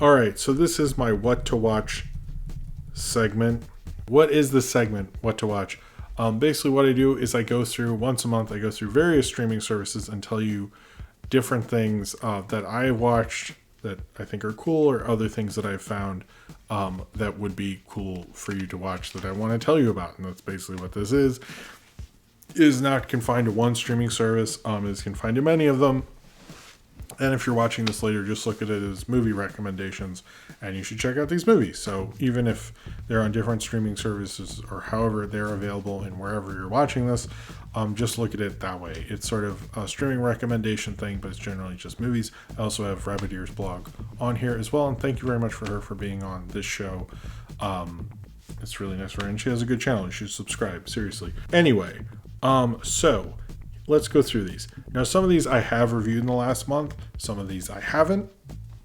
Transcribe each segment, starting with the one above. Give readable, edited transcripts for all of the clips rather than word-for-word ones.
All right, so this is my what to watch segment. What is this segment, what to watch? Basically what I do is I go through once a month, I go through various streaming services and tell you different things that I watched that I think are cool, or other things that I've found that would be cool for you to watch that I want to tell you about. And that's basically what this is. It is not confined to one streaming service. It is confined to many of them. And if you're watching this later, just look at it as movie recommendations, and you should check out these movies. So even if they're on different streaming services, or however they're available and wherever you're watching this, just look at it that way. It's sort of a streaming recommendation thing, but it's generally just movies. I also have Rabbit Ears blog on here as well, and thank you very much for her for being on this show. It's really nice for her, and she has a good channel. You should subscribe, seriously. Anyway, so let's go through these. Now, some of these I have reviewed in the last month. Some of these I haven't,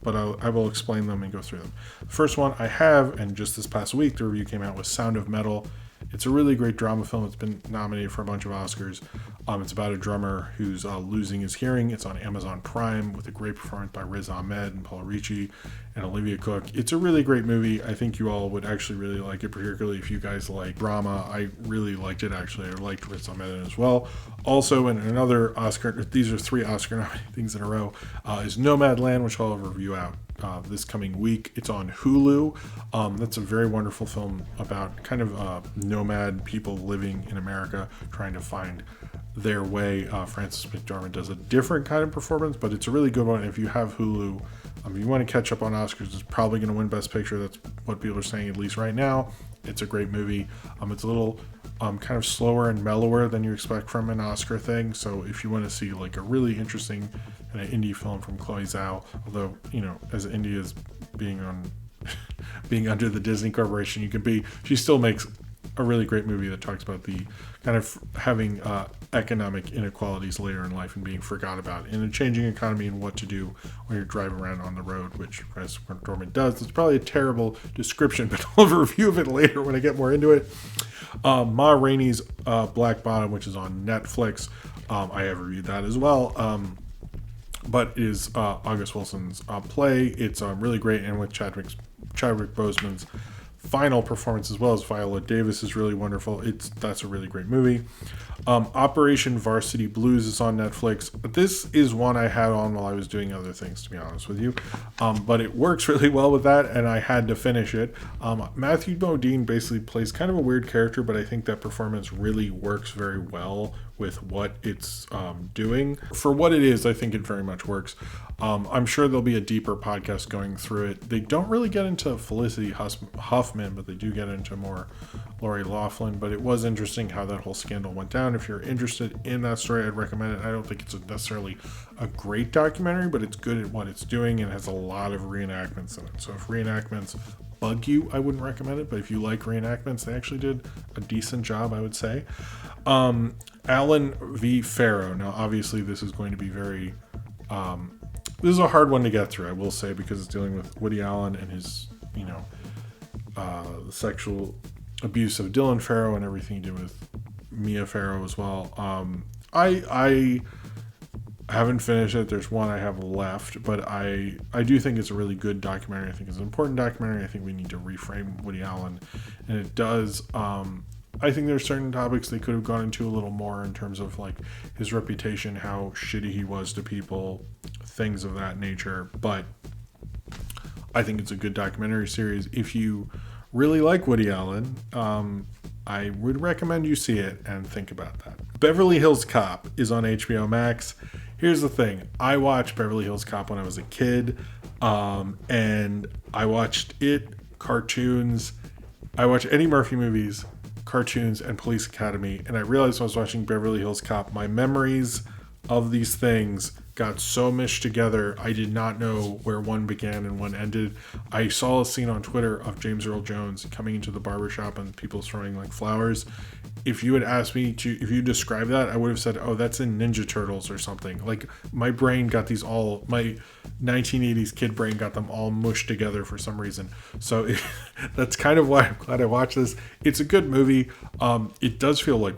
but I will explain them and go through them. The first one I have, and just this past week, the review came out, was Sound of Metal. It's a really great drama film. It's been nominated for a bunch of Oscars. It's about a drummer who's losing his hearing. It's on Amazon Prime with a great performance by Riz Ahmed and Paul Ricci and Olivia Cook. It's a really great movie. I think you all would actually really like it, particularly if you guys like drama. I really liked it, actually. I liked Riz Ahmed as well. Also, in another Oscar, these are 3 Oscar nominated things in a row, is Nomad Land, which I'll review out this coming week. It's on Hulu. That's a very wonderful film about kind of nomad people living in America trying to find their way. Frances McDormand does a different kind of performance, but it's a really good one. If you have Hulu, if you want to catch up on Oscars, it's probably going to win Best Picture. That's what people are saying, at least right now. It's a great movie. It's a little kind of slower and mellower than you expect from an Oscar thing. So if you want to see like a really interesting kind of indie film from Chloe Zhao, although, you know, as indie as being on being under the Disney Corporation you can be, she still makes a really great movie that talks about the kind of having economic inequalities later in life and being forgot about in a changing economy, and what to do when you're driving around on the road, which Frances McDormand does. It's probably a terrible description, but I'll have a review of it later when I get more into it. Ma Rainey's Black Bottom, which is on Netflix. I have reviewed that as well. But it is August Wilson's play. It's really great, and with Chadwick Boseman's final performance, as well as Viola Davis, is really wonderful. That's a really great movie. Operation Varsity Blues is on Netflix. But this is one I had on while I was doing other things, to be honest with you. But it works really well with that, and I had to finish it. Matthew Modine basically plays kind of a weird character, but I think that performance really works very well with what it's doing. For what it is, I think it very much works. I'm sure there'll be a deeper podcast going through it. They don't really get into Felicity Huffman, but they do get into more Lori Loughlin. But it was interesting how that whole scandal went down. If you're interested in that story, I'd recommend it. I don't think it's necessarily a great documentary, but it's good at what it's doing and has a lot of reenactments in it. So if reenactments bug you, I wouldn't recommend it. But if you like reenactments, they actually did a decent job, I would say. Alan V. Farrow. Now, obviously, this is going to be very... this is a hard one to get through, I will say, because it's dealing with Woody Allen and his, sexual abuse of Dylan Farrow and everything he did with Mia Farrow as well. I haven't finished it. There's one I have left, but I do think it's a really good documentary. I think it's an important documentary. I think we need to reframe Woody Allen, and it does. I think there's certain topics they could have gone into a little more in terms of like his reputation, how shitty he was to people, things of that nature. But I think it's a good documentary series. If you really like Woody Allen, I would recommend you see it and think about that. Beverly Hills Cop is on HBO Max. Here's the thing. I watched Beverly Hills Cop when I was a kid, and I watched it, cartoons. I watched Eddie Murphy movies, cartoons, and Police Academy, and I realized when I was watching Beverly Hills Cop, my memories of these things got so meshed together, I did not know where one began and one ended. I saw a scene on Twitter of James Earl Jones coming into the barbershop and people throwing like flowers. If you had asked me if you describe that, I would have said, oh, that's in Ninja Turtles or something. Like, my brain got these all, my 1980s kid brain got them all mushed together for some reason. So that's kind of why I'm glad I watched this. It's a good movie. It does feel like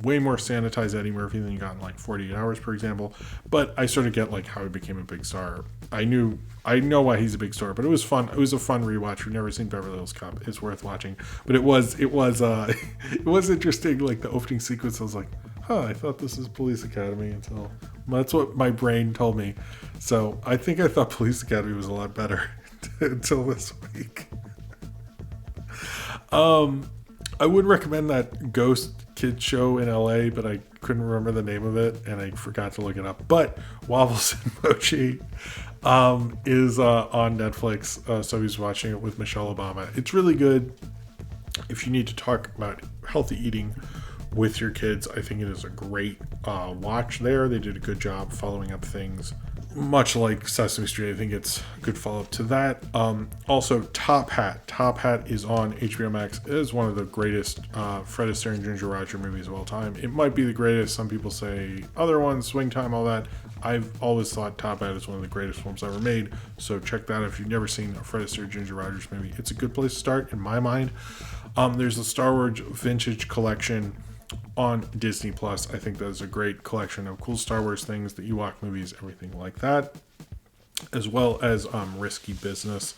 way more sanitized Eddie Murphy than you got in like 48 Hours, for example. But I started sort of get like how he became a big star. I know why he's a big star, but it was fun. It was a fun rewatch. We've never seen Beverly Hills Cop. It's worth watching. But it was it was interesting. Like the opening sequence, I was like, I thought this is Police Academy until that's what my brain told me. So I think I thought Police Academy was a lot better until this week. I would recommend that Ghost Kids show in LA, but I couldn't remember the name of it and I forgot to look it up. But Waffles and Mochi is on Netflix, so he's watching it with Michelle Obama. It's really good. If you need to talk about healthy eating with your kids, I think it is a great watch there. They did a good job following up things. Much like Sesame Street, I think it's a good follow-up to that. Also, Top Hat. Top Hat is on HBO Max. It is one of the greatest Fred Astaire and Ginger Rogers movies of all time. It might be the greatest. Some people say other ones, Swing Time, all that. I've always thought Top Hat is one of the greatest films ever made. So check that out if you've never seen a Fred Astaire, Ginger Rogers movie. It's a good place to start, in my mind. There's the Star Wars Vintage Collection on Disney Plus. I think that's a great collection of cool Star Wars things, the Ewok movies, everything like that, as well as Risky Business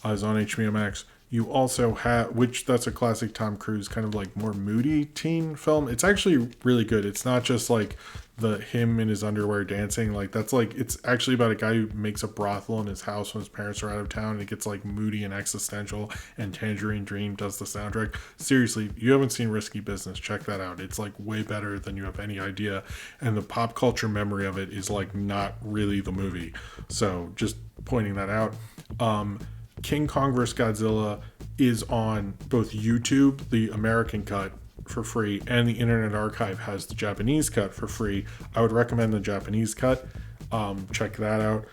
is on HBO Max. You also have, which that's a classic Tom Cruise kind of like more moody teen film. It's actually really good. It's not just like him in his underwear dancing. Like that's like, it's actually about a guy who makes a brothel in his house when his parents are out of town, and it gets like moody and existential, and Tangerine Dream does the soundtrack. Seriously, if you haven't seen Risky Business, check that out. It's like way better than you have any idea, and the pop culture memory of it is like not really the movie. So just pointing that out. King Kong vs. Godzilla is on both YouTube, the American cut, for free, and the Internet Archive has the Japanese cut for free. I would recommend the Japanese cut. Check that out.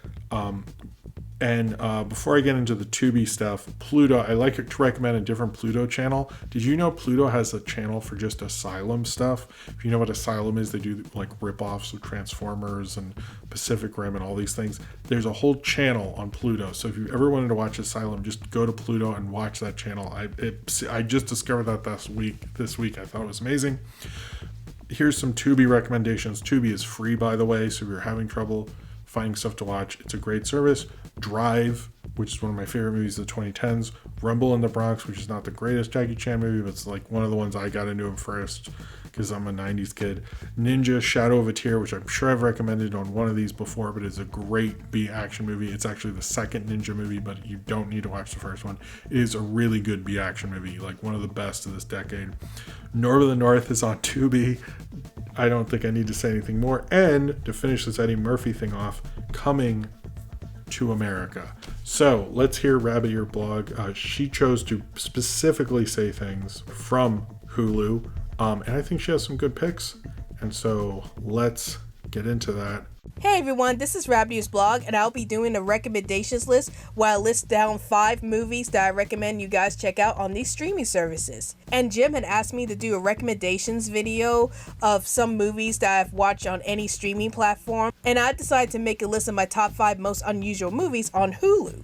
And before I get into the Tubi stuff, Pluto, I like to recommend a different Pluto channel. Did you know Pluto has a channel for just Asylum stuff? If you know what Asylum is, they do like rip-offs of Transformers and Pacific Rim and all these things. There's a whole channel on Pluto. So if you ever wanted to watch Asylum, just go to Pluto and watch that channel. I just discovered that this week. I thought it was amazing. Here's some Tubi recommendations. Tubi is free, by the way, so if you're having trouble finding stuff to watch, it's a great service. Drive, which is one of my favorite movies of the 2010s. Rumble in the Bronx, which is not the greatest Jackie Chan movie, but it's like one of the ones I got into him first because I'm a 90s kid. Ninja, Shadow of a Tear, which I'm sure I've recommended on one of these before, but it's a great B action movie. It's actually the second Ninja movie, but you don't need to watch the first one. It is a really good B action movie, like one of the best of this decade. North of the North is on Tubi. I don't think I need to say anything more. And to finish this Eddie Murphy thing off, Coming to America. So let's hear Rabbit Ear blog. She chose to specifically say things from Hulu, and I think she has some good picks. And so let's get into that. Hey everyone, this is Rabbit Ear's blog, and I'll be doing a recommendations list where I list down 5 movies that I recommend you guys check out on these streaming services. And Jim had asked me to do a recommendations video of some movies that I've watched on any streaming platform, and I decided to make a list of my top 5 most unusual movies on Hulu.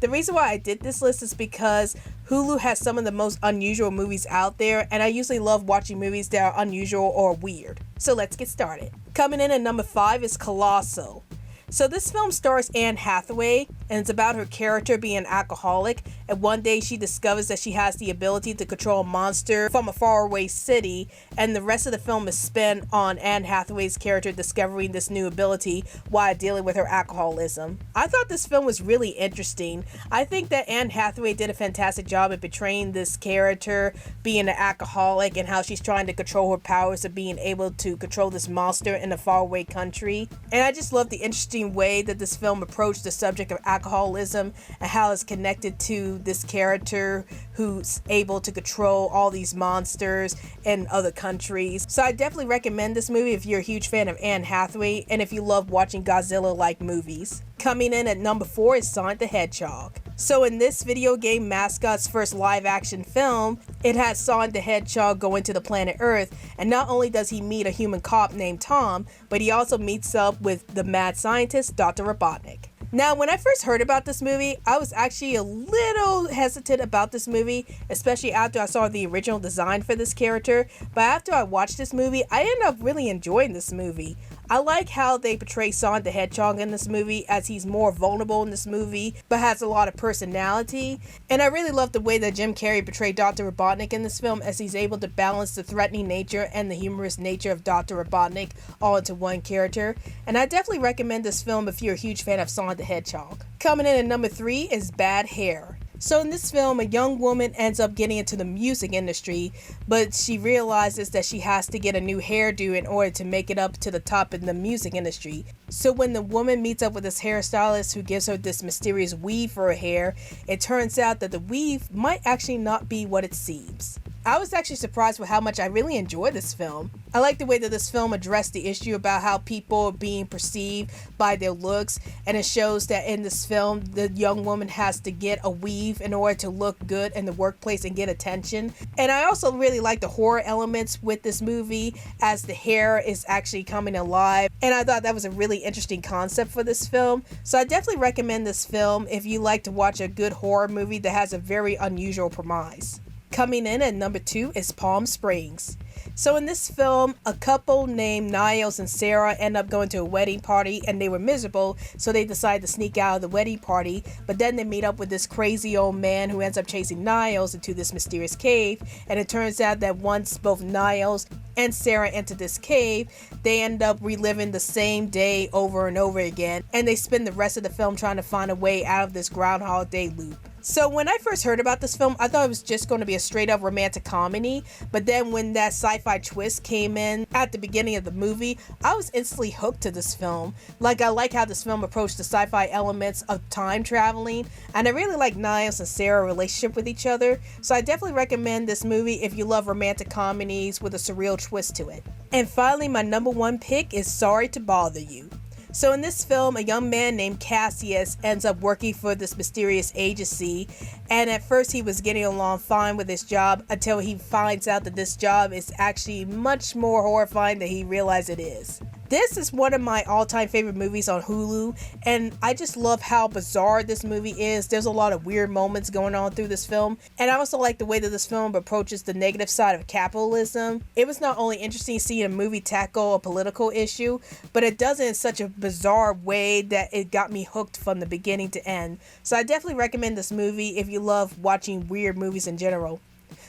The reason why I did this list is because Hulu has some of the most unusual movies out there, and I usually love watching movies that are unusual or weird. So let's get started. Coming in at number 5 is Colossal. So this film stars Anne Hathaway, and it's about her character being an alcoholic, and one day she discovers that she has the ability to control a monster from a faraway city, and the rest of the film is spent on Anne Hathaway's character discovering this new ability while dealing with her alcoholism. I thought this film was really interesting. I think that Anne Hathaway did a fantastic job at portraying this character being an alcoholic and how she's trying to control her powers of being able to control this monster in a faraway country. And I just love the interesting way that this film approached the subject of alcoholism and how it's connected to this character who's able to control all these monsters in other countries. So I definitely recommend this movie if you're a huge fan of Anne Hathaway and if you love watching Godzilla-like movies. Coming in at number 4 is Sonic the Hedgehog. So in this video game mascot's first live action film, it has Sonic the Hedgehog going to the planet Earth, and not only does he meet a human cop named Tom, but he also meets up with the mad scientist, Dr. Robotnik. Now, when I first heard about this movie, I was actually a little hesitant about this movie, especially after I saw the original design for this character, but after I watched this movie, I ended up really enjoying this movie. I like how they portray Sonic the Hedgehog in this movie, as he's more vulnerable in this movie, but has a lot of personality. And I really love the way that Jim Carrey portrayed Dr. Robotnik in this film, as he's able to balance the threatening nature and the humorous nature of Dr. Robotnik all into one character. And I definitely recommend this film if you're a huge fan of Sonic the Hedgehog. Coming in at number 3 is Bad Hair. So in this film, a young woman ends up getting into the music industry, but she realizes that she has to get a new hairdo in order to make it up to the top in the music industry. So when the woman meets up with this hairstylist who gives her this mysterious weave for her hair, it turns out that the weave might actually not be what it seems. I was actually surprised with how much I really enjoyed this film. I like the way that this film addressed the issue about how people are being perceived by their looks, and it shows that in this film, the young woman has to get a weave in order to look good in the workplace and get attention. And I also really like the horror elements with this movie, as the hair is actually coming alive, and I thought that was a really interesting concept for this film. So I definitely recommend this film if you like to watch a good horror movie that has a very unusual premise. Coming in at number 2 is Palm Springs. So in this film, a couple named Niles and Sarah end up going to a wedding party, and they were miserable, so they decide to sneak out of the wedding party. But then they meet up with this crazy old man who ends up chasing Niles into this mysterious cave, and it turns out that once both Niles and Sarah enter this cave, they end up reliving the same day over and over again, and they spend the rest of the film trying to find a way out of this Groundhog Day loop. So when I first heard about this film, I thought it was just going to be a straight up romantic comedy, but then when that sci-fi twist came in at the beginning of the movie, I was instantly hooked to this film. Like, I like how this film approached the sci-fi elements of time traveling, and I really like Niles and Sarah's relationship with each other, so I definitely recommend this movie if you love romantic comedies with a surreal twist to it. And finally, my number 1 pick is Sorry to Bother You. So in this film, a young man named Cassius ends up working for this mysterious agency, and at first he was getting along fine with his job until he finds out that this job is actually much more horrifying than he realized it is. This is one of my all-time favorite movies on Hulu, and I just love how bizarre this movie is. There's a lot of weird moments going on through this film, and I also like the way that this film approaches the negative side of capitalism. It was not only interesting seeing a movie tackle a political issue, but it does it in such a bizarre way that it got me hooked from the beginning to end. So I definitely recommend this movie if you love watching weird movies in general.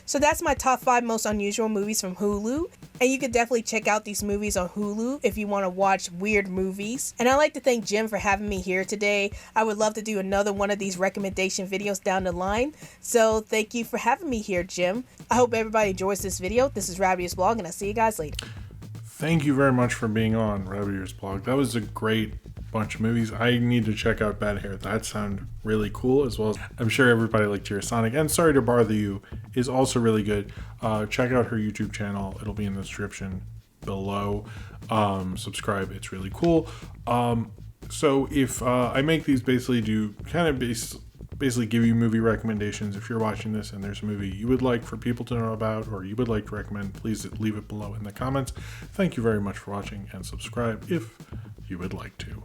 So that's my top 5 most unusual movies from Hulu, and you could definitely check out these movies on Hulu if you want to watch weird movies. And I'd like to thank Jim for having me here today. I would love to do another one of these recommendation videos down the line, so thank you for having me here, Jim. I hope everybody enjoys this video. This is Rabbit's Blog, and I'll see you guys later. Thank you very much for being on Rabbit's Blog. That was a great bunch of movies. I need to check out Bad Hair. That sounded really cool, as well as I'm sure everybody liked your Sonic. And Sorry to Bother You is also really good. Check out her YouTube channel. It'll be in the description below. Subscribe. It's really cool. So if I make these basically to kind of basically give you movie recommendations. If you're watching this and there's a movie you would like for people to know about or you would like to recommend, please leave it below in the comments. Thank you very much for watching, and subscribe if you would like to.